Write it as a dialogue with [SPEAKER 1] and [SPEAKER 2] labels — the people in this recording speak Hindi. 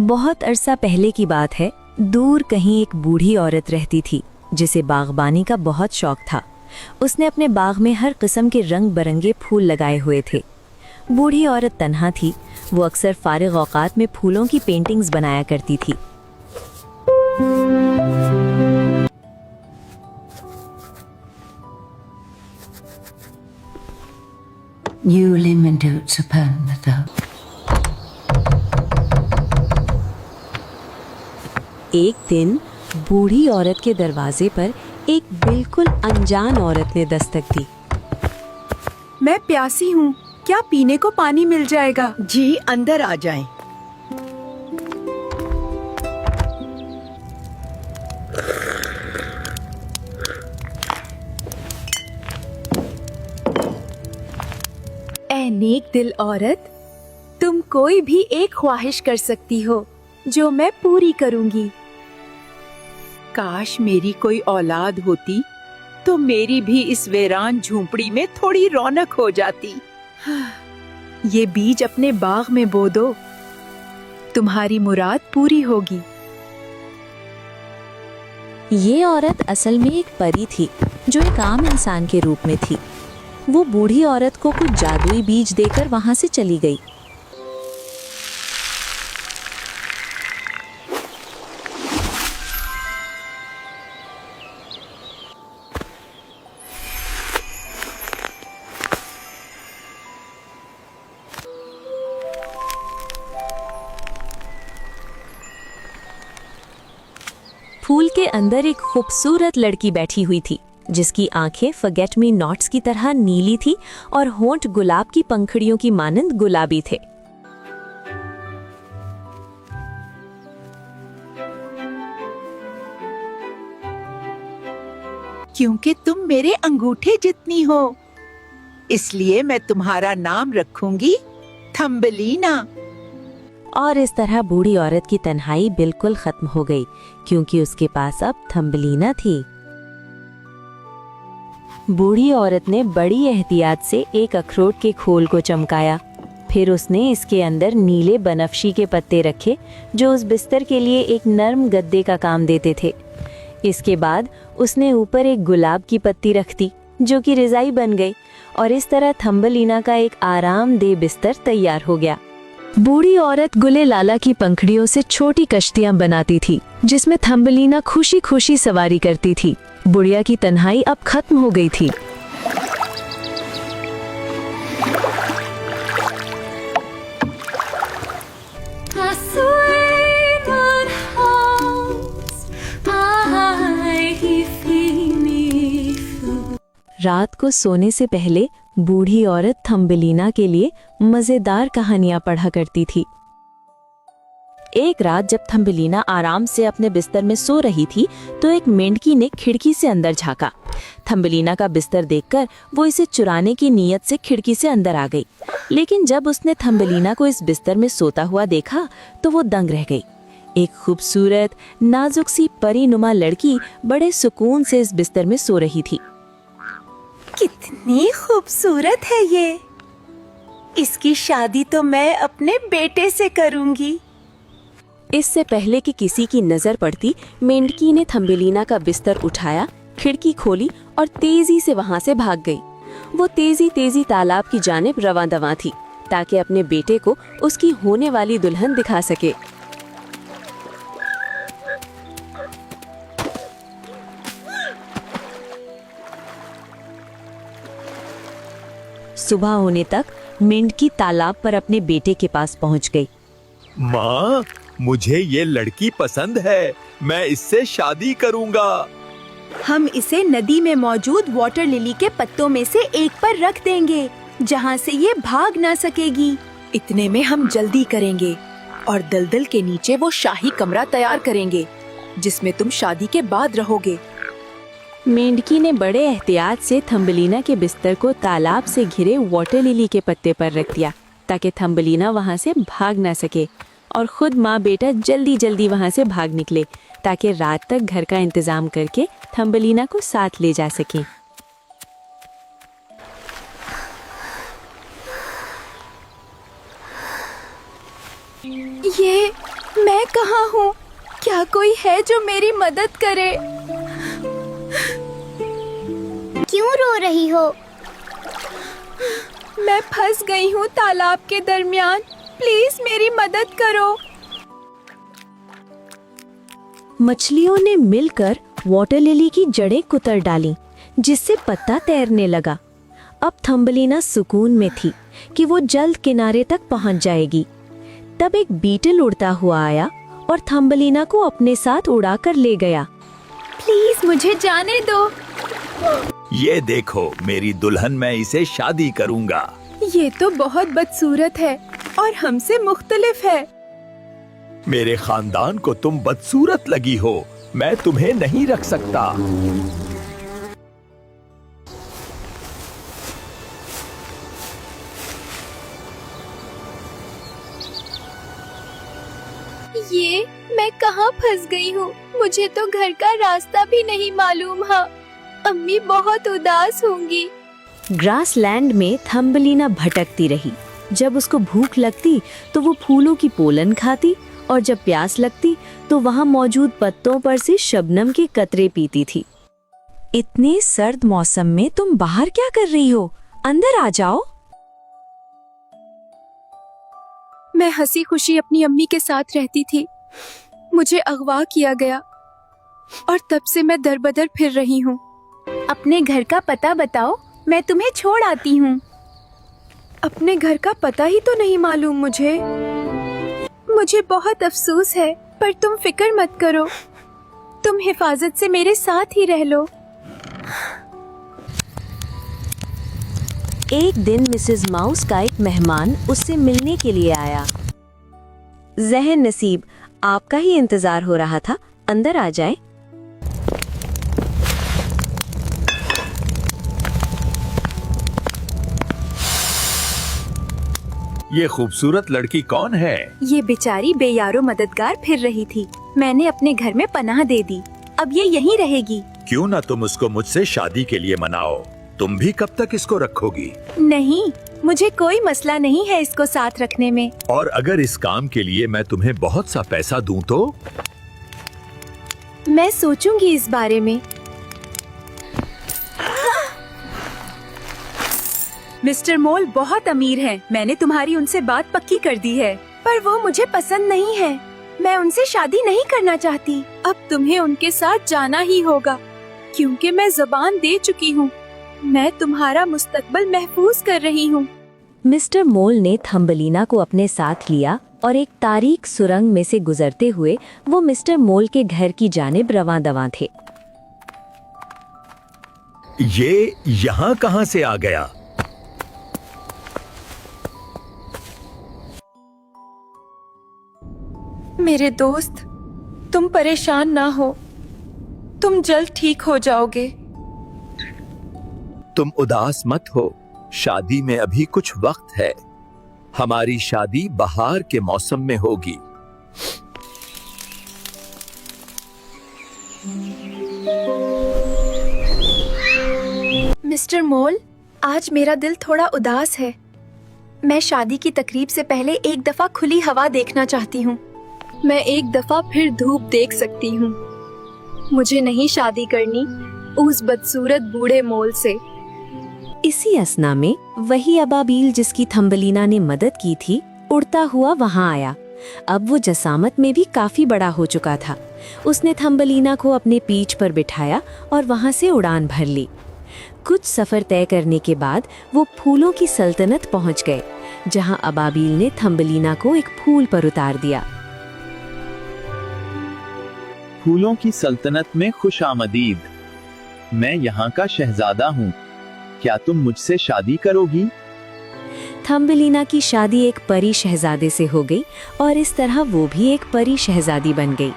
[SPEAKER 1] बहुत अरसा पहले की बात है। दूर कहीं एक बूढ़ी औरत रहती थी जिसे बागबानी का बहुत शौक था। उसने अपने बाग में हर किस्म के रंग बरंगे फूल लगाए हुए थे। बूढ़ी औरत तन्हा थी। वो अक्सर फारिग औकात में फूलों की पेंटिंग्स बनाया करती थी। एक दिन बूढ़ी औरत के दरवाजे पर एक बिल्कुल अनजान औरत ने दस्तक दी।
[SPEAKER 2] मैं प्यासी हूँ, क्या पीने को पानी मिल जाएगा?
[SPEAKER 3] जी, अंदर आ जाएं।
[SPEAKER 2] ऐ नेक दिल औरत, तुम कोई भी एक ख्वाहिश कर सकती हो जो मैं पूरी करूंगी।
[SPEAKER 3] काश मेरी कोई औलाद होती तो मेरी भी इस वीरान झूंपड़ी में थोड़ी रौनक हो जाती।
[SPEAKER 2] ये बीज अपने बाग में बो दो, तुम्हारी मुराद पूरी होगी।
[SPEAKER 1] ये औरत असल में एक परी थी जो एक आम इंसान के रूप में थी। वो बूढ़ी औरत को कुछ जादुई बीज देकर वहां से चली गई। फूल के अंदर एक खूबसूरत लड़की बैठी हुई थी जिसकी आंखें फॉरगेट मी नॉट्स की तरह नीली थी और होंठ गुलाब की पंखुड़ियों की मानंद गुलाबी थे।
[SPEAKER 3] क्योंकि तुम मेरे अंगूठे जितनी हो, इसलिए मैं तुम्हारा नाम रखूंगी थम्बलीना।
[SPEAKER 1] और इस तरह बूढ़ी औरत की तन्हाई बिल्कुल खत्म हो गई क्योंकि उसके पास अब थम्बलीना थी। बूढ़ी औरत ने बड़ी एहतियात से एक अखरोट के खोल को चमकाया। फिर उसने इसके अंदर नीले बनफशी के पत्ते रखे जो उस बिस्तर के लिए एक नर्म गद्दे का काम देते थे। इसके बाद उसने ऊपर एक गुलाब की पत्ती रख दी जो कि रज़ाई बन गई और इस तरह थम्बलीना का एक आरामदेह बिस्तर तैयार हो गया। बूढ़ी औरत गुले लाला की पंखुड़ियों से छोटी कश्तियां बनाती थी जिसमें थम्बलीना खुशी खुशी सवारी करती थी। बुढ़िया की तन्हाई अब खत्म हो गई थी। रात को सोने से पहले बूढ़ी औरत थम्बलीना के लिए मजेदार कहानियां पढ़ा करती थी। एक रात जब थम्बलीना आराम से अपने बिस्तर में सो रही थी तो एक मेंढकी ने खिड़की से अंदर झांका। थम्बलीना का बिस्तर देखकर वो इसे चुराने की नीयत से खिड़की से अंदर आ गई, लेकिन जब उसने थम्बलीना को इस बिस्तर में सोता हुआ देखा तो वो दंग रह गई। एक खूबसूरत नाजुक सी परीनुमा लड़की बड़े सुकून से इस बिस्तर में सो रही थी।
[SPEAKER 2] कितनी खूबसूरत है ये, इसकी शादी तो मैं अपने बेटे से करूंगी।
[SPEAKER 1] इससे पहले कि किसी की नजर पड़ती, मेंढकी ने थम्बलीना का बिस्तर उठाया, खिड़की खोली और तेजी से वहां से भाग गई। वो तेजी तेजी तालाब की जानिब रवां दवां थी ताकि अपने बेटे को उसकी होने वाली दुल्हन दिखा सके। सुबह होने तक मेंढकी तालाब पर अपने बेटे के पास पहुंच गई।
[SPEAKER 4] माँ, मुझे ये लड़की पसंद है, मैं इससे शादी करूंगा।
[SPEAKER 2] हम इसे नदी में मौजूद वाटर लिली के पत्तों में से एक पर रख देंगे जहाँ से ये भाग ना सकेगी। इतने में हम जल्दी करेंगे और दलदल के नीचे वो शाही कमरा तैयार करेंगे जिसमें तुम शादी के बाद रहोगे।
[SPEAKER 1] मेंढकी ने बड़े एहतियात से थम्बलीना के बिस्तर को तालाब से घिरे वाटर लिली के पत्ते पर रख दिया ताकि थम्बलीना वहां से भाग ना सके और खुद माँ बेटा जल्दी जल्दी वहां से भाग निकले ताकि रात तक घर का इंतजाम करके थम्बलीना को साथ ले जा सके।
[SPEAKER 2] ये मैं कहाँ हूँ? क्या कोई है जो मेरी मदद करे?
[SPEAKER 5] क्यों रो रही हो?
[SPEAKER 2] मैं फंस गई हूँ तालाब के दरमियान। प्लीज मेरी मदद करो।
[SPEAKER 1] मछलियों ने मिलकर वाटर लिली की जड़ें कुतर डाली, जिससे पत्ता तैरने लगा। अब थम्बलीना सुकून में थी कि वो जल्द किनारे तक पहुंच जाएगी। तब एक बीटल उड़ता हुआ आया और थम्बलीना को अपने साथ उड़ाकर ले गया।
[SPEAKER 2] प्लीज मुझे जाने दो।
[SPEAKER 4] ये देखो मेरी दुल्हन, मैं इसे शादी करूंगा।
[SPEAKER 2] ये तो बहुत बदसूरत है और हमसे मुख्तलिफ है।
[SPEAKER 4] मेरे खानदान को तुम बदसूरत लगी हो, मैं तुम्हें नहीं रख सकता।
[SPEAKER 2] ये मैं कहाँ फंस गई हूँ? मुझे तो घर का रास्ता भी नहीं मालूम है। अम्मी बहुत उदास होंगी।
[SPEAKER 1] ग्रासलैंड में थम्बलीना भटकती रही। जब उसको भूख लगती तो वो फूलों की पोलन खाती, और जब प्यास लगती तो वहाँ मौजूद पत्तों पर से शबनम के कतरे पीती थी। इतने सर्द मौसम में तुम बाहर क्या कर रही हो? अंदर आ जाओ।
[SPEAKER 2] मैं हंसी खुशी अपनी अम्मी के साथ रहती थी। मुझे अगवा किया गया और तब से मैं दर-बदर फिर रही हूँ। अपने घर का पता बताओ, मैं तुम्हें छोड़ आती हूँ। अपने घर का पता ही तो नहीं मालूम मुझे। मुझे बहुत अफसोस है, पर तुम फिक्र मत करो। तुम हिफाजत से मेरे साथ ही रह लो।
[SPEAKER 1] एक दिन मिसेस माउस का एक मेहमान उससे मिलने के लिए आया। जहन नसीब, आपका ही इंतजार हो रहा था, अंदर आ जाए।
[SPEAKER 4] ये खूबसूरत लड़की कौन है?
[SPEAKER 2] ये बेचारी बेयारो मददगार फिर रही थी। मैंने अपने घर में पनाह दे दी। अब ये यहीं रहेगी।
[SPEAKER 4] क्यों ना तुम उसको मुझसे शादी के लिए मनाओ। तुम भी कब तक इसको रखोगी?
[SPEAKER 2] नहीं, मुझे कोई मसला नहीं है इसको साथ रखने में।
[SPEAKER 4] और अगर इस काम के लिए मैं तुम्हें बहुत सा पैसा दूं तो?
[SPEAKER 2] मैं सोचूंगी इस बारे में। मिस्टर मोल बहुत अमीर हैं। मैंने तुम्हारी उनसे बात पक्की कर दी है, पर वो मुझे पसंद नहीं है। मैं उनसे शादी नहीं करना चाहती। अब तुम्हें उनके साथ जाना ही होगा, क्योंकि मैं ज़बान दे चुकी हूँ। मैं तुम्हारा मुस्तकबल महफूज कर रही हूँ।
[SPEAKER 1] मिस्टर मोल ने थम्बलीना को अपने साथ लिया और एक तारीक सुरंग में से गुजरते हुए वो मिस्टर मोल के घर की जानिब रवां दवां थे।
[SPEAKER 4] ये यहाँ कहाँ से आ गया?
[SPEAKER 2] मेरे दोस्त, तुम परेशान ना हो। तुम जल्द ठीक हो जाओगे।
[SPEAKER 4] तुम उदास मत हो, शादी में अभी कुछ वक्त है। हमारी शादी बहार के मौसम में होगी।
[SPEAKER 2] मिस्टर मोल, आज मेरा दिल थोड़ा उदास है। मैं शादी की तकरीब से पहले एक दफा खुली हवा देखना चाहती हूँ। मैं एक दफा फिर धूप देख सकती हूँ। मुझे नहीं शादी करनी उस बदसूरत बूढ़े मोल से।
[SPEAKER 1] इसी असना में वही अबाबील जिसकी थम्बलीना ने मदद की थी, उड़ता हुआ वहां आया। अब वो जसामत में भी काफी बड़ा हो चुका था। उसने थम्बलीना को अपने पीठ पर बिठाया और वहां से उड़ान भर ली। कुछ सफर तय करने के बाद वो फूलों की सल्तनत पहुंच गए, जहां अबाबील ने थम्बलीना को एक फूल पर उतार दिया।
[SPEAKER 6] फूलों की सल्तनत में खुश आमदीद। मैं यहाँ का शहजादा हूँ। क्या तुम मुझसे शादी करोगी?
[SPEAKER 1] थम्बलीना की शादी एक परी शहजादे से हो गई और इस तरह वो भी एक परी शहजादी बन गई।